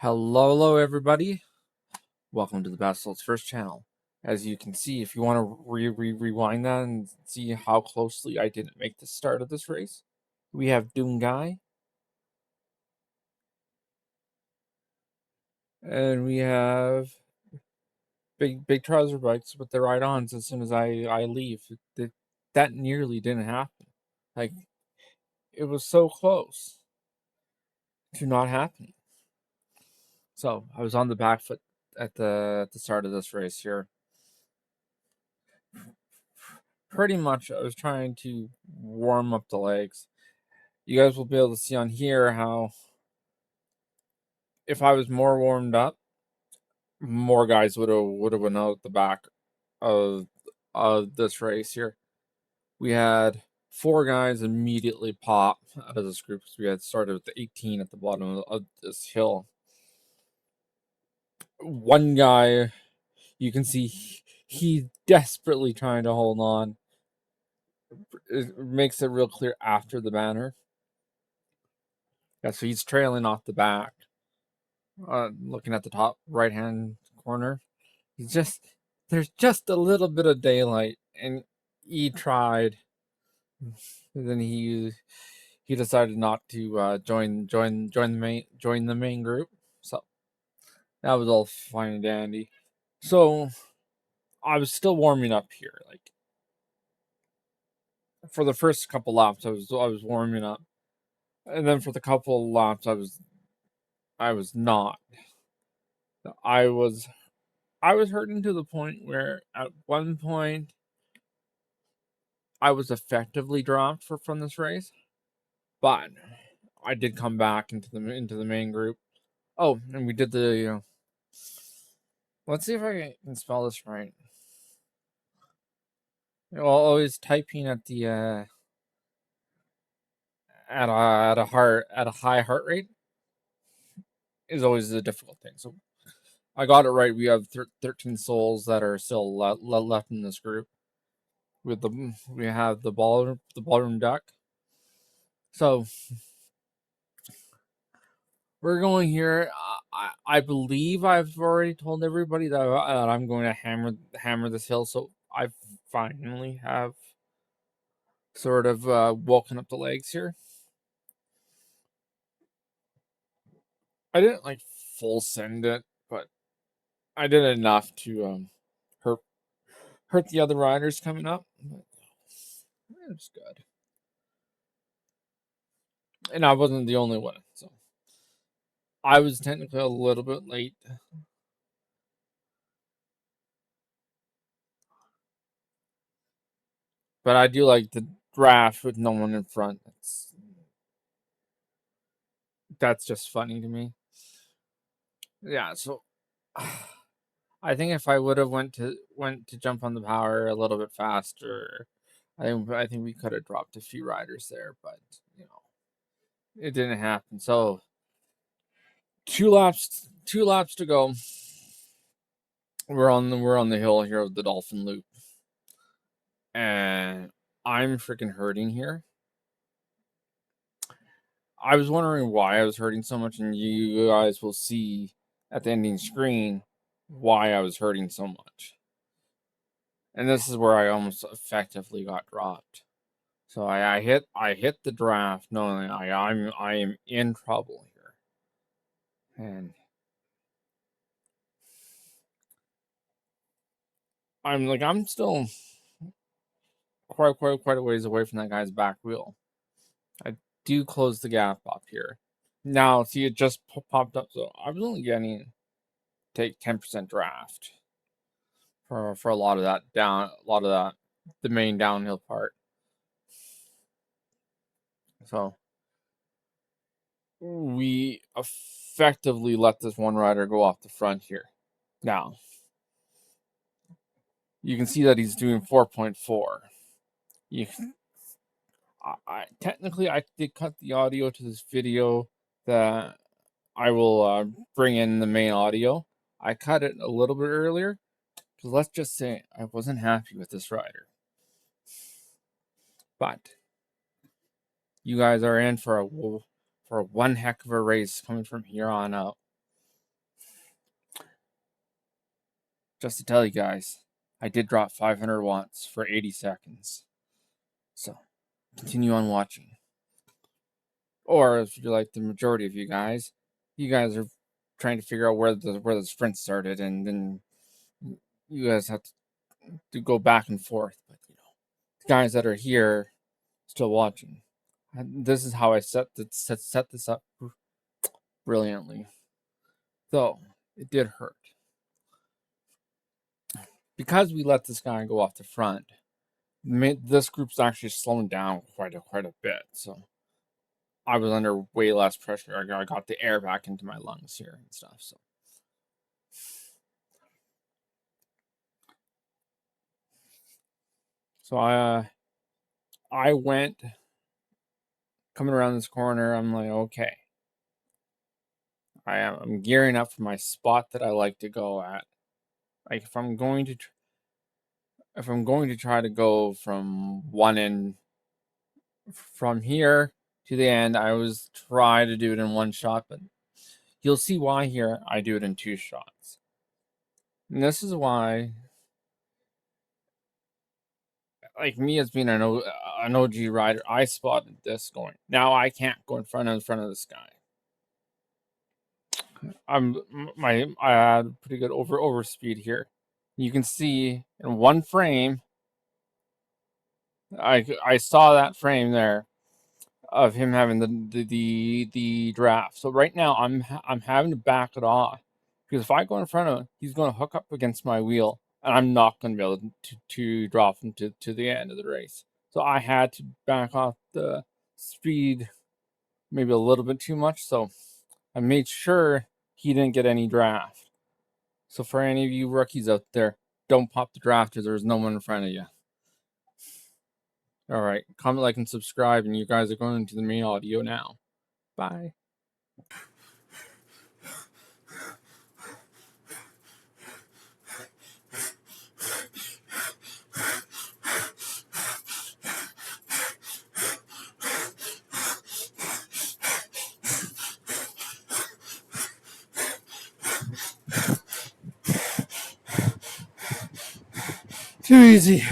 Hello, everybody. Welcome to the Battle's first channel. As you can see, if you want to rewind that and see how closely I didn't make the start of this race, we have Doom Guy, and we have big trouser bikes with the ride-ons. As soon as I leave, that nearly didn't happen. Like, it was so close to not happening. So I was on the back foot at the start of this race here. Pretty much, I was trying to warm up the legs. You guys will be able to see on here how if I was more warmed up, more guys would have went out the back of this race here. We had 4 guys immediately pop out of this group because we had started with the 18 at the bottom of this hill. One guy, you can see he's desperately trying to hold on. It makes it real clear after the banner. Yeah, so he's trailing off the back. Looking at the top right hand corner, there's just a little bit of daylight, and he tried. Then he decided not to join the main group. So that was all fine and dandy. So I was still warming up here. Like, for the first couple laps, I was warming up, and then for the couple of laps, I was not. I was hurting to the point where at one point I was effectively dropped from this race, but I did come back into the main group. Oh, and we did the let's see if I can spell this right. Well, always typing at the at a high heart rate is always a difficult thing. So I got it right. We have 13 souls that are still left in this group. We have the ballroom duck. So we're going here. I believe I've already told everybody that I'm going to hammer this hill. So I finally have sort of woken up the legs here. I didn't like full send it, but I did enough to hurt the other riders coming up. But it was good, and I wasn't the only one. So I was technically a little bit late. But I do like the draft with no one in front. That's just funny to me. Yeah, so I think if I would have went to jump on the power a little bit faster, I think we could have dropped a few riders there, but it didn't happen. So 2 laps to go. We're on the hill here of the Dolphin Loop, and I'm freaking hurting here. I was wondering why I was hurting so much, and you guys will see at the ending screen why I was hurting so much. And this is where I almost effectively got dropped. So I hit the draft knowing I am in trouble here. And I'm still quite a ways away from that guy's back wheel. I do close the gap up here. Now, see, it just popped up, so I was only getting take 10% draft for a lot of that the main downhill part. So we effectively let this one rider go off the front here. Now you can see that he's doing 4.4. Technically I did cut the audio to this video that I will bring in the main audio. I cut it a little bit earlier because let's just say I wasn't happy with this rider. But you guys are in for one heck of a race coming from here on out. just to tell you guys, I did drop 500 watts for 80 seconds. So, continue on watching. Or if you're like the majority of you guys are trying to figure out where the sprint started, and then you guys have to go back and forth. But the guys that are here still watching, this is how I set this up brilliantly. Though it did hurt because we let this guy go off the front. This group's actually slowing down quite a bit. So I was under way less pressure. I got the air back into my lungs here and stuff. So I went coming around this corner. I'm like, okay, I'm gearing up for my spot that I like to go at. Like if I'm going to try to go from one end, from here to the end, I always try to do it in one shot, but you'll see why here I do it in two shots. And this is why, like me as being an OG rider, I spotted this going. Now I can't go in front of this guy. I had pretty good over speed here. You can see in one frame, I saw that frame there of him having the draft. So right now I'm having to back it off, because if I go in front of him, he's going to hook up against my wheel, and I'm not going to be able to drop him to the end of the race. So I had to back off the speed maybe a little bit too much. So I made sure he didn't get any draft. So for any of you rookies out there, don't pop the draft if there's no one in front of you. All right, comment, like, and subscribe, and you guys are going into the main audio now. Bye. Too easy.